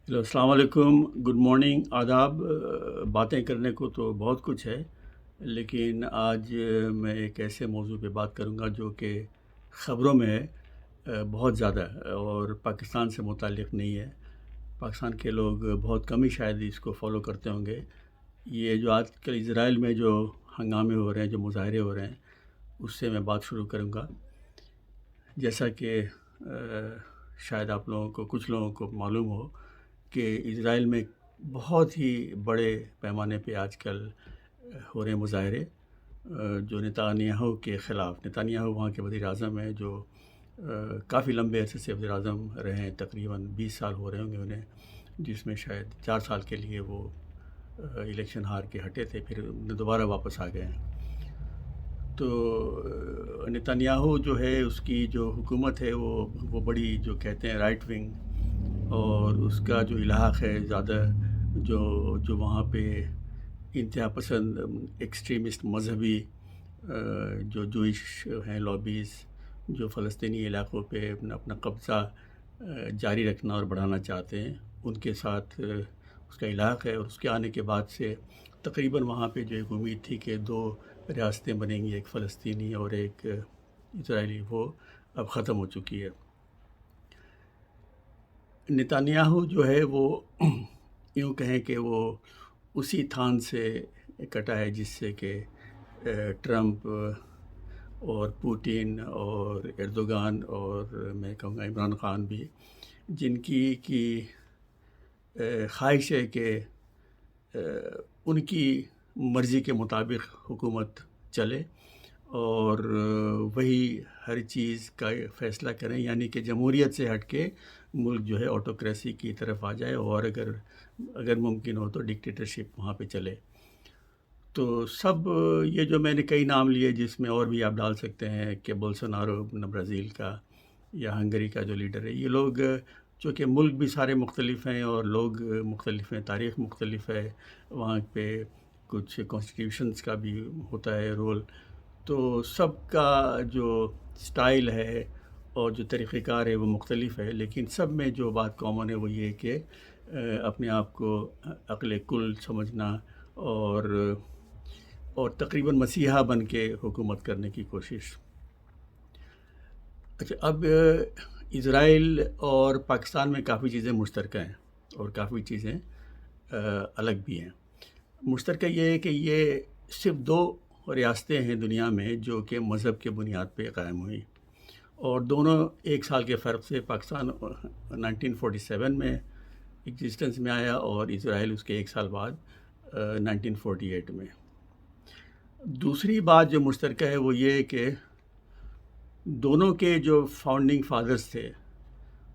Hello السلام علیکم، good morning, آداب۔ باتیں کرنے کو تو بہت کچھ ہے، لیکن آج میں ایک ایسے موضوع پہ بات کروں گا جو کہ خبروں میں ہے، بہت زیادہ ہے اور پاکستان سے متعلق نہیں ہے۔ پاکستان کے لوگ بہت کم ہی شاید اس کو فالو کرتے ہوں گے۔ یہ جو آج کل اسرائیل میں جو ہنگامے ہو رہے ہیں، جو مظاہرے ہو رہے ہیں، اس سے میں بات شروع کروں گا۔ جیسا کہ شاید آپ لوگوں کو کچھ لوگوں کو معلوم ہو کہ اسرائیل میں بہت ہی بڑے پیمانے پہ آج کل ہو رہے ہیں مظاہرے، جو نتانیاہو کے خلاف۔ نتانیاہو وہاں کے وزیر اعظم ہیں، جو کافی لمبے عرصے سے وزیر اعظم رہے ہیں، تقریباً 20 سال ہو رہے ہوں گے انہیں، جس میں شاید 4 سال کے لیے وہ الیکشن ہار کے ہٹے تھے، پھر دوبارہ واپس آ گئے ہیں۔ تو نتانیاہو جو ہے، اس کی جو حکومت ہے وہ بڑی، جو کہتے ہیں رائٹ ونگ، اور اس کا جو علاقہ ہے زیادہ، جو وہاں پہ انتہا پسند ایکسٹریمسٹ مذہبی جو جوئش ہیں لابیز، جو فلسطینی علاقوں پہ اپنا قبضہ جاری رکھنا اور بڑھانا چاہتے ہیں، ان کے ساتھ اس کا علاقہ ہے۔ اور اس کے آنے کے بعد سے تقریباً وہاں پہ جو ایک امید تھی کہ 2 ریاستیں بنیں گی، ایک فلسطینی اور ایک اسرائیلی، وہ اب ختم ہو چکی ہے۔ نتانیاہو جو ہے وہ یوں کہیں کہ وہ اسی تھان سے کٹا ہے جس سے کہ ٹرمپ اور پوٹین اور ایردوغان اور میں کہوں گا عمران خان بھی، جن کی خواہش ہے کہ ان کی مرضی کے مطابق حکومت چلے اور وہی ہر چیز کا فیصلہ کریں، یعنی کہ جمہوریت سے ہٹ کے ملک جو ہے آٹوکریسی کی طرف آ جائے، اور اگر ممکن ہو تو ڈکٹیٹرشپ وہاں پہ چلے۔ تو سب یہ جو میں نے کئی نام لیے، جس میں اور بھی آپ ڈال سکتے ہیں کہ بولسونارو برازیل کا، یا ہنگری کا جو لیڈر ہے، یہ لوگ چونکہ ملک بھی سارے مختلف ہیں اور لوگ مختلف ہیں، تاریخ مختلف ہے، وہاں پہ کچھ کانسٹیٹیوشنز کا بھی ہوتا ہے رول، تو سب کا جو سٹائل ہے اور جو طریقہ کار ہے وہ مختلف ہے، لیکن سب میں جو بات کامن ہے وہ یہ ہے کہ اپنے آپ کو عقل کل سمجھنا اور تقریباً مسیحا بن کے حکومت کرنے کی کوشش۔ اچھا، اب اسرائیل اور پاکستان میں کافی چیزیں مشترکہ ہیں اور کافی چیزیں الگ بھی ہیں۔ مشترکہ یہ ہے کہ یہ صرف 2 ریاستیں ہیں دنیا میں جو کہ مذہب کے بنیاد پہ قائم ہوئی، اور دونوں 1 سال کے فرق سے، پاکستان 1947 میں ایگزسٹنس میں آیا اور اسرائیل اس کے 1 سال بعد 1948 میں۔ دوسری بات جو مشترکہ ہے وہ یہ ہے کہ دونوں کے جو فاؤنڈنگ فادرز تھے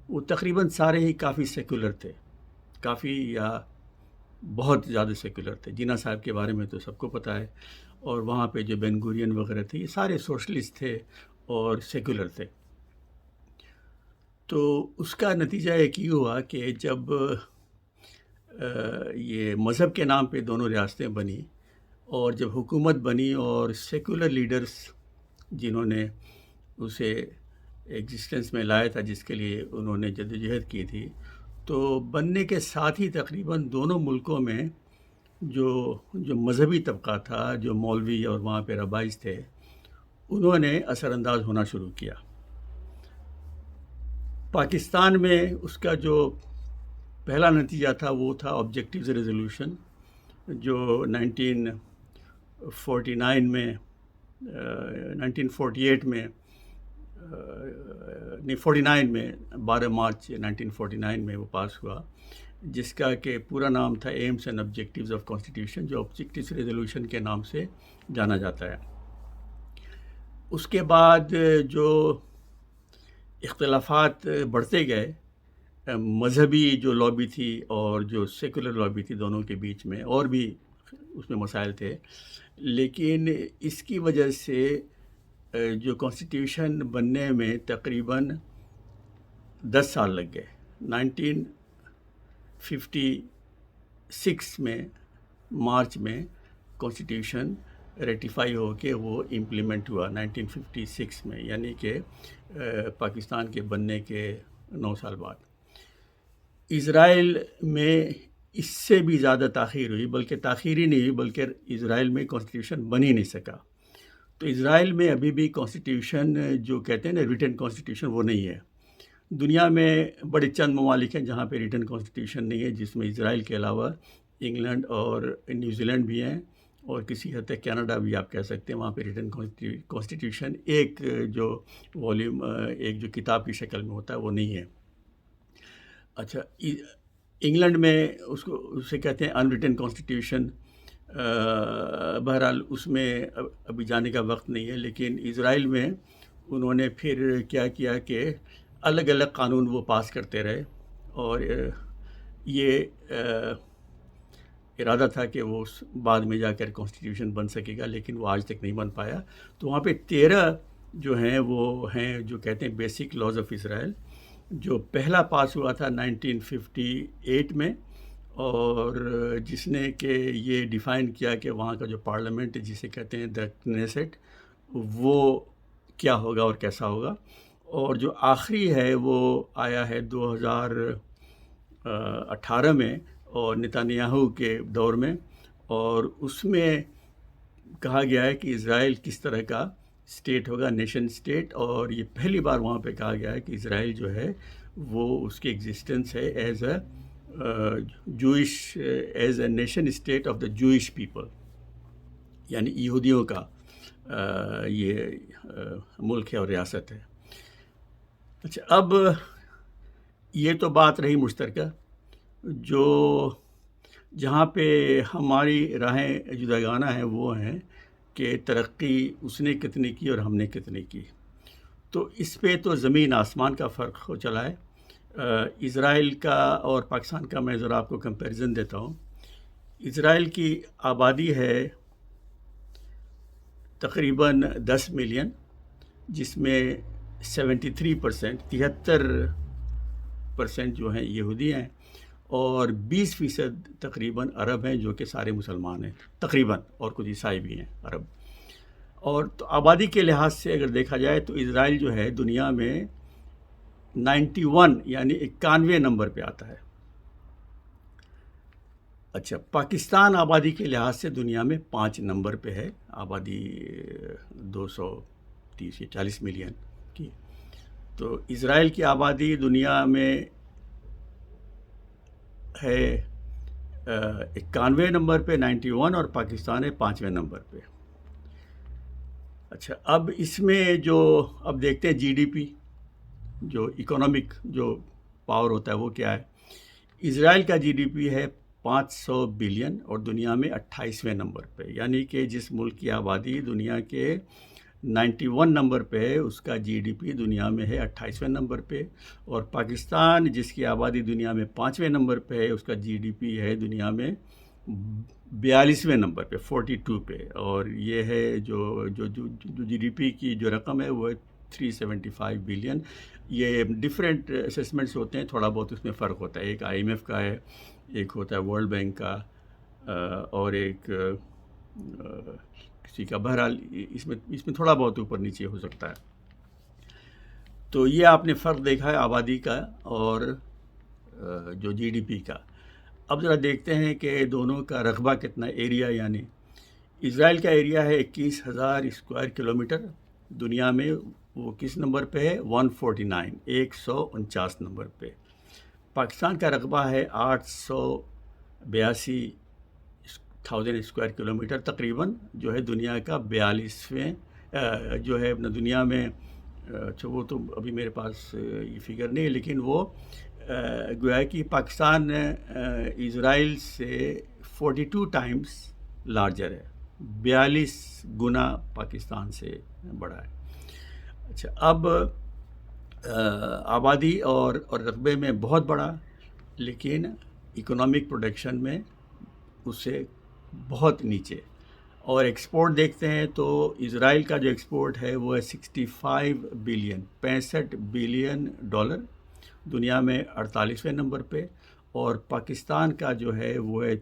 وہ تقریباً سارے ہی کافی سیکولر تھے، کافی یا بہت زیادہ سیکولر تھے۔ جناح صاحب کے بارے میں تو سب کو پتہ ہے، اور وہاں پہ جو بین گورین وغیرہ تھے، یہ سارے سوشلسٹ تھے اور سیکولر تھے۔ تو اس کا نتیجہ ایک یہ ہوا کہ جب یہ مذہب کے نام پہ دونوں ریاستیں بنی، اور جب حکومت بنی اور سیکولر لیڈرز جنہوں نے اسے ایگزسٹنس میں لایا تھا، جس کے لیے انہوں نے جدوجہد کی تھی، تو بننے کے ساتھ ہی تقریباً دونوں ملکوں میں جو مذہبی طبقہ تھا، جو مولوی اور وہاں پہ ربائز تھے، انہوں نے اثر انداز ہونا شروع کیا۔ پاکستان میں اس کا جو پہلا نتیجہ تھا وہ تھا آبجیکٹیوز ریزولوشن، جو 1949 میں 1948 میں 49 میں 12 مارچ 1949 میں وہ پاس ہوا، جس کا کہ پورا نام تھا aims and objectives of constitution, جو آبجیکٹیوز ریزولوشن کے نام سے جانا جاتا ہے۔ اس کے بعد جو اختلافات بڑھتے گئے، مذہبی جو لابی تھی اور جو سیکولر لابی تھی، دونوں کے بیچ میں اور بھی اس میں مسائل تھے، لیکن اس کی وجہ سے جو کانسٹیٹیوشن بننے میں تقریباً 10 سال لگ گئے۔ 1956 میں مارچ میں کانسٹیٹیوشن ریٹیفائی ہو کے وہ امپلیمنٹ ہوا 1956 میں، یعنی کہ پاکستان کے بننے کے 9 سال بعد۔ اسرائیل میں اس سے بھی زیادہ تاخیر ہوئی، بلکہ تاخیر ہی نہیں ہوئی، بلکہ اسرائیل میں کانسٹیٹیوشن بن ہی نہیں سکا۔ تو اسرائیل میں ابھی بھی کانسٹیٹیوشن جو کہتے ہیں نا ریٹن کانسٹیٹیوشن، وہ نہیں ہے۔ دنیا میں بڑے چند ممالک ہیں جہاں پہ ریٹن کانسٹیٹیوشن نہیں ہے، جس میں اسرائیل کے علاوہ انگلینڈ اور نیوزی لینڈ بھی ہیں، اور کسی حد تک کینیڈا بھی آپ کہہ سکتے ہیں۔ وہاں پہ ریٹن کانسٹیٹیوشن ایک جو والیوم، ایک جو کتاب کی شکل میں ہوتا ہے، وہ نہیں ہے۔ اچھا، انگلینڈ میں اسے کہتے ہیں ان ریٹن کانسٹیٹیوشن۔ بہرحال اس میں ابھی جانے کا وقت نہیں ہے، لیکن اسرائیل میں انہوں نے پھر کیا کیا کہ الگ الگ قانون وہ پاس کرتے رہے، اور یہ ارادہ تھا کہ وہ بعد میں جا کر کانسٹیٹیوشن بن سکے گا، لیکن وہ آج تک نہیں بن پایا۔ تو وہاں پہ 13 جو ہیں وہ ہیں جو کہتے ہیں بیسک لاز آف اسرائیل، جو پہلا پاس ہوا تھا 1958 میں، اور جس نے کہ یہ ڈیفائن کیا کہ وہاں کا جو پارلیمنٹ جسے کہتے ہیں دا کنیسٹ، وہ کیا ہوگا اور کیسا ہوگا۔ اور جو آخری ہے وہ آیا ہے 2018 میں، اور نتانیاہو کے دور میں، اور اس میں کہا گیا ہے کہ اسرائیل کس طرح کا اسٹیٹ ہوگا، نیشن اسٹیٹ، اور یہ پہلی بار وہاں پہ کہا گیا ہے کہ اسرائیل جو ہے وہ اس کی ایگزسٹنس ہے as a as a nation state of the Jewish people, یعنی یہودیوں کا یہ ملک ہے اور ریاست ہے۔ اچھا، اب یہ تو بات رہی مشترکہ، جو جہاں پہ ہماری راہیں جداگانہ ہیں وہ ہیں کہ ترقی اس نے کتنی کی اور ہم نے کتنی کی۔ تو اس پہ تو زمین آسمان کا فرق ہو چلا ہے۔ اسرائیل کا اور پاکستان کا میں ذرا آپ کو کمپیریزن دیتا ہوں۔ اسرائیل کی آبادی ہے تقریباً 10 ملین، جس میں 73% جو ہیں یہودی ہیں، اور 20% تقریباً عرب ہیں، جو کہ سارے مسلمان ہیں تقریباً، اور کچھ عیسائی بھی ہیں عرب۔ اور تو آبادی کے لحاظ سے اگر دیکھا جائے تو اسرائیل جو ہے دنیا میں 91 یعنی 91 نمبر پہ آتا ہے۔ اچھا، پاکستان آبادی کے لحاظ سے دنیا میں 5 نمبر پہ ہے، آبادی 230 یا 40 ملین کی۔ تو اسرائیل کی آبادی دنیا میں ہے 91 نمبر پہ 91، اور پاکستان ہے 5ویں نمبر پہ۔ اچھا، اب اس میں جو اب دیکھتے ہیں جی ڈی پی، جو اکنامک جو پاور ہوتا ہے وہ کیا ہے۔ اسرائیل کا جی ڈی پی ہے 500 بلین، اور دنیا میں 28ویں نمبر پہ، یعنی کہ جس ملک کی آبادی دنیا کے 91 نمبر پہ ہے، اس کا جی ڈی پی دنیا میں ہے 28ویں نمبر پہ۔ اور پاکستان جس کی آبادی دنیا میں 5ویں نمبر پہ ہے، اس کا جی ڈی پی ہے دنیا میں 42ویں نمبر پہ، 42 پہ۔ اور یہ ہے جو جی ڈی پی کی جو رقم ہے وہ 375 بلین۔ یہ ڈفرینٹ اسیسمنٹس ہوتے ہیں، تھوڑا بہت اس میں فرق ہوتا ہے، ایک آئی ایم ایف کا ہے، ایک ہوتا ہے ورلڈ بینک کا، اور ایک کسی کا۔ بہرحال اس میں تھوڑا بہت اوپر نیچے ہو سکتا ہے۔ تو یہ آپ نے فرق دیکھا ہے آبادی کا اور جو جی ڈی پی کا۔ اب ذرا دیکھتے ہیں کہ دونوں کا رقبہ کتنا، ایریا، یعنی اسرائیل کا ایریا ہے 21,000 اسکوائر کلومیٹر، دنیا میں وہ کس نمبر پہ ہے؟ 149، 149 نمبر پہ۔ پاکستان کا رقبہ ہے 882,000 اسکوائر کلومیٹر تقریباً، جو ہے دنیا کا 42ویں جو ہے دنیا میں۔ اچھا، وہ تو ابھی میرے پاس یہ فگر نہیں ہے، لیکن وہ گویا کہ پاکستان اسرائیل سے 42 ٹائمز لارجر ہے، 42 گنا پاکستان سے بڑا ہے۔ اچھا، اب آبادی اور رقبے میں بہت بڑا، لیکن اکنامک پروڈکشن میں اس سے بہت نیچے۔ اور ایکسپورٹ دیکھتے ہیں تو اسرائیل کا جو ایکسپورٹ ہے وہ ہے 65 بلین، 65 بلین ڈالر، دنیا میں 48ویں نمبر پہ۔ اور پاکستان کا جو ہے وہ ہے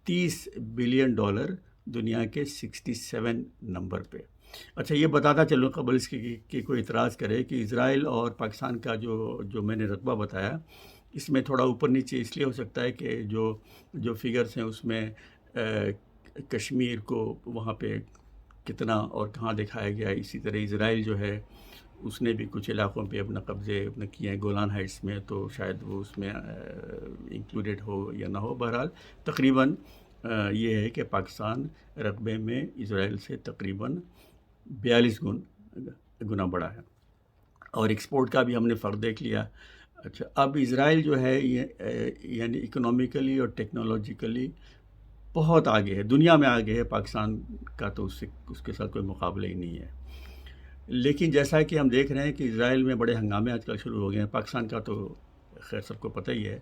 30 بلین ڈالر، دنیا کے 67 نمبر پہ۔ اچھا، یہ بتاتا چلوں قبل اس کی کہ کوئی اعتراض کرے کہ اسرائیل اور پاکستان کا جو میں نے رقبہ بتایا، اس میں تھوڑا اوپر نیچے اس لیے ہو سکتا ہے کہ جو فگرز ہیں اس میں کشمیر کو وہاں پہ کتنا اور کہاں دکھایا گیا ہے. اسی طرح اسرائیل جو ہے اس نے بھی کچھ علاقوں پہ اپنا قبضے اپنے کیے ہیں گولان ہائٹس میں, تو شاید وہ اس میں انکلوڈیڈ ہو یا نہ ہو. بہرحال تقریباً یہ ہے کہ پاکستان رقبے میں اسرائیل سے تقریباً 42 گنا بڑا ہے, اور ایکسپورٹ کا بھی ہم نے فرق دیکھ لیا. اچھا, اب اسرائیل جو ہے یعنی اکنامیکلی اور ٹیکنالوجیکلی بہت آگے ہے, دنیا میں آگے ہے. پاکستان کا تو اس کے ساتھ کوئی مقابلہ ہی نہیں ہے. لیکن جیسا کہ ہم دیکھ رہے ہیں کہ اسرائیل میں بڑے ہنگامے آج کل شروع ہو گئے ہیں. پاکستان کا تو خیر سب کو پتہ ہی ہے,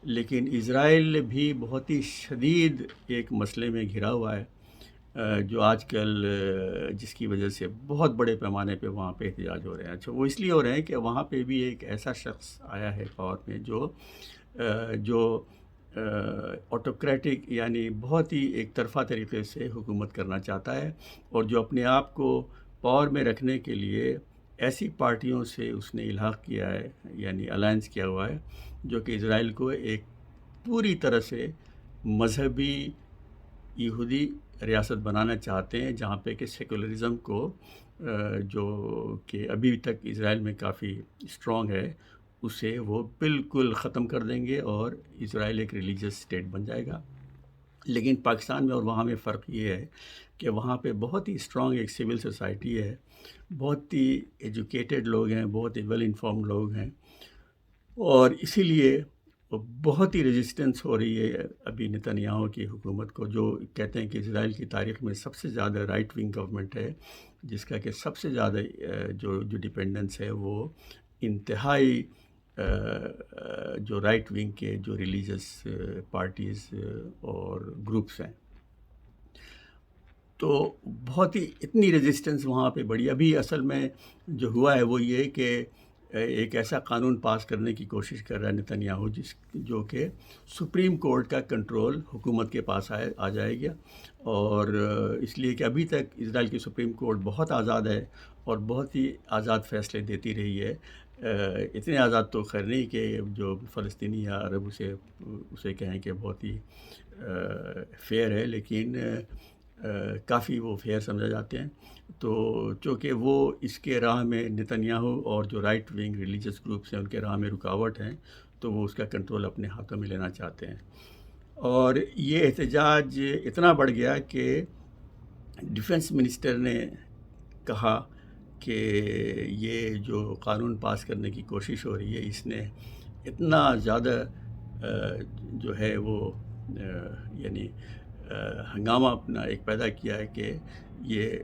لیکن اسرائیل بھی بہت ہی شدید ایک مسئلے میں گھرا ہوا ہے, جو آج کل جس کی وجہ سے بہت بڑے پیمانے پہ وہاں پہ احتجاج ہو رہے ہیں. اچھا, وہ اس لیے ہو رہے ہیں کہ وہاں پہ بھی ایک ایسا شخص آیا ہے پاور میں جو آٹوکریٹک یعنی بہت ہی ایک طرفہ طریقے سے حکومت کرنا چاہتا ہے, اور جو اپنے آپ کو پاور میں رکھنے کے لیے ایسی پارٹیوں سے اس نے الحاق کیا ہے, یعنی الائنس کیا ہوا ہے, جو کہ اسرائیل کو ایک پوری طرح سے مذہبی یہودی ریاست بنانا چاہتے ہیں, جہاں پہ کہ سیکولرزم کو جو کہ ابھی تک اسرائیل میں کافی اسٹرانگ ہے اسے وہ بالکل ختم کر دیں گے, اور اسرائیل ایک ریلیجیس اسٹیٹ بن جائے گا. لیکن پاکستان میں اور وہاں میں فرق یہ ہے کہ وہاں پہ بہت ہی اسٹرانگ ایک سول سوسائٹی ہے, بہت ہی ایجوکیٹڈ لوگ ہیں, بہت ہی ویل انفارمڈ لوگ ہیں, اور اسی لیے بہت ہی ریزسٹنس ہو رہی ہے ابھی نتنیاہو کی حکومت کو, جو کہتے ہیں کہ اسرائیل کی تاریخ میں سب سے زیادہ رائٹ ونگ گورنمنٹ ہے, جس کا کہ سب سے زیادہ جو ڈیپینڈنس ہے وہ انتہائی جو رائٹ ونگ کے جو ریلیجس پارٹیز اور گروپس ہیں. تو بہت ہی اتنی ریزسٹنس وہاں پہ بڑھی. ابھی اصل میں جو ہوا ہے وہ یہ کہ ایک ایسا قانون پاس کرنے کی کوشش کر رہا ہے نتنیاہو جو کہ سپریم کورٹ کا کنٹرول حکومت کے پاس آ جائے گا, اور اس لیے کہ ابھی تک اسرائیل کی سپریم کورٹ بہت آزاد ہے اور بہت ہی آزاد فیصلے دیتی رہی ہے. اتنے آزاد تو خیر نہیں کہ جو فلسطینی یا عرب اسے کہیں کہ بہت ہی فیئر ہے, لیکن کافی وہ فیئر سمجھا جاتے ہیں. تو چونکہ وہ اس کے راہ میں نتنیاہو اور جو رائٹ ونگ ریلیجس گروپس ہیں ان کے راہ میں رکاوٹ ہیں, تو وہ اس کا کنٹرول اپنے ہاتھوں میں لینا چاہتے ہیں. اور یہ احتجاج اتنا بڑھ گیا کہ ڈیفنس منسٹر نے کہا کہ یہ جو قانون پاس کرنے کی کوشش ہو رہی ہے اس نے اتنا زیادہ جو ہے وہ یعنی ہنگامہ اپنا ایک پیدا کیا ہے کہ یہ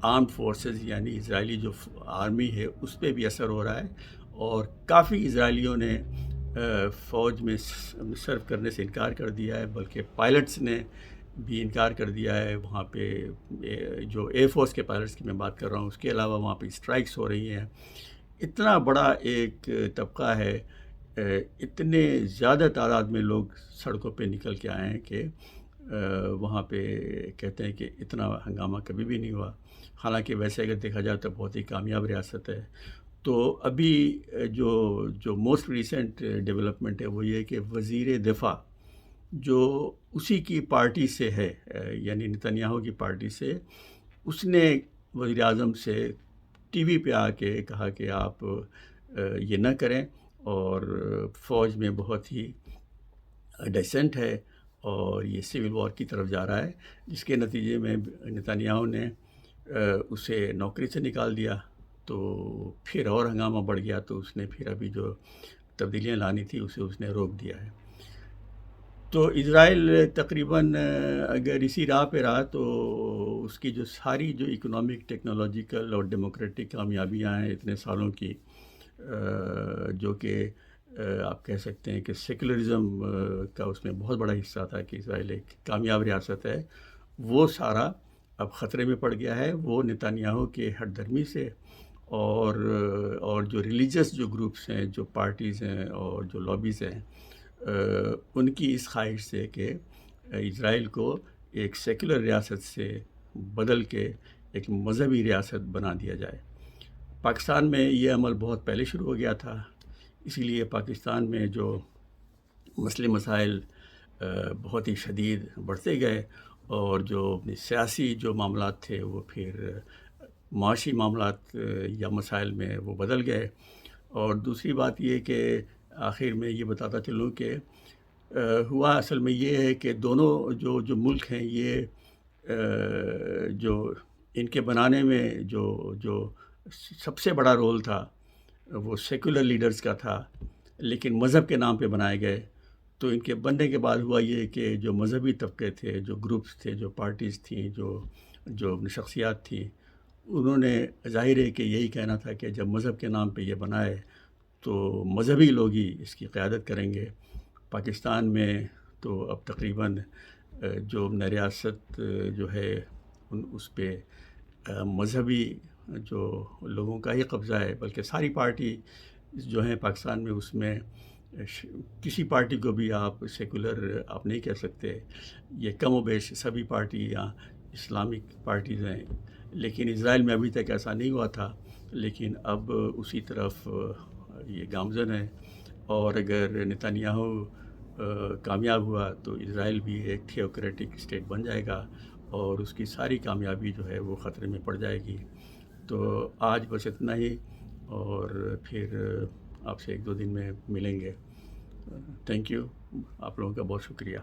آرمڈ فورسز یعنی اسرائیلی جو آرمی ہے اس پہ بھی اثر ہو رہا ہے, اور کافی اسرائیلیوں نے فوج میں سرو کرنے سے انکار کر دیا ہے, بلکہ پائلٹس نے بھی انکار کر دیا ہے. وہاں پہ جو ایئر فورس کے پائلٹس کی میں بات کر رہا ہوں, اس کے علاوہ وہاں پہ اسٹرائکس ہو رہی ہیں. اتنا بڑا ایک طبقہ ہے, اتنے زیادہ تعداد میں لوگ سڑکوں پہ نکل کے آئے ہیں کہ وہاں پہ کہتے ہیں کہ اتنا ہنگامہ کبھی بھی نہیں ہوا. حالانکہ ویسے اگر دیکھا جائے تو بہت ہی کامیاب ریاست ہے. تو ابھی جو موسٹ ریسنٹ ڈیولپمنٹ ہے وہ یہ کہ وزیر دفاع جو اسی کی پارٹی سے ہے, یعنی نتنیاہو کی پارٹی سے, اس نے وزیر اعظم سے ٹی وی پہ آ کے کہا کہ آپ یہ نہ کریں, اور فوج میں بہت ہی ڈیسنٹ ہے اور یہ سول وار کی طرف جا رہا ہے, جس کے نتیجے میں نتنیاہو نے اسے نوکری سے نکال دیا. تو پھر اور ہنگامہ بڑھ گیا, تو اس نے پھر ابھی جو تبدیلیاں لانی تھی اسے اس نے روک دیا ہے. تو اسرائیل تقریباً اگر اسی راہ پہ رہا تو اس کی جو ساری جو اکنامک ٹیکنالوجیکل اور ڈیموکریٹک کامیابیاں ہیں اتنے سالوں کی, جو کہ آپ کہہ سکتے ہیں کہ سیکولرزم کا اس میں بہت بڑا حصہ تھا کہ اسرائیل ایک کامیاب ریاست ہے, وہ سارا اب خطرے میں پڑ گیا ہے. وہ نتنیاہو کے ہٹ درمی سے اور جو ریلیجس جو گروپس ہیں, جو پارٹیز ہیں اور جو لابیز ہیں, ان کی اس خواہش سے کہ اسرائیل کو ایک سیکولر ریاست سے بدل کے ایک مذہبی ریاست بنا دیا جائے. پاکستان میں یہ عمل بہت پہلے شروع ہو گیا تھا, اسی لیے پاکستان میں جو مسئلے مسائل بہت ہی شدید بڑھتے گئے، اور جو سیاسی جو معاملات تھے وہ پھر معاشی معاملات یا مسائل میں وہ بدل گئے۔ اور دوسری بات یہ کہ آخر میں یہ بتاتا چلوں کہ ہوا اصل میں یہ ہے کہ دونوں جو ملک ہیں، یہ جو ان کے بنانے میں جو سب سے بڑا رول تھا وہ سیکولر لیڈرز کا تھا، لیکن مذہب کے نام پہ بنائے گئے۔ تو ان کے بننے کے بعد ہوا یہ کہ جو مذہبی طبقے تھے، جو گروپس تھے، جو پارٹیز تھیں، جو شخصیات تھیں، انہوں نے ظاہر ہے کہ یہی کہنا تھا کہ جب مذہب کے نام پہ یہ بنائے تو مذہبی لوگ ہی اس کی قیادت کریں گے۔ پاکستان میں تو اب تقریباً جو ریاست جو ہے اس پہ مذہبی جو لوگوں کا ہی قبضہ ہے، بلکہ ساری پارٹی جو ہیں پاکستان میں، اس میں کسی پارٹی کو بھی آپ سیکولر آپ نہیں کہہ سکتے۔ یہ کم و بیش سبھی پارٹی یا اسلامک پارٹیز ہیں، لیکن اسرائیل میں ابھی تک ایسا نہیں ہوا تھا، لیکن اب اسی طرف یہ گامزن ہے۔ اور اگر نتنیاہو کامیاب ہوا تو اسرائیل بھی ایک تھیوکریٹک اسٹیٹ بن جائے گا، اور اس کی ساری کامیابی جو ہے وہ خطرے میں پڑ جائے گی۔ تو آج بس اتنا ہی، اور پھر آپ سے 1-2 دن میں ملیں گے۔ تھینک یو، آپ لوگوں کا بہت شکریہ۔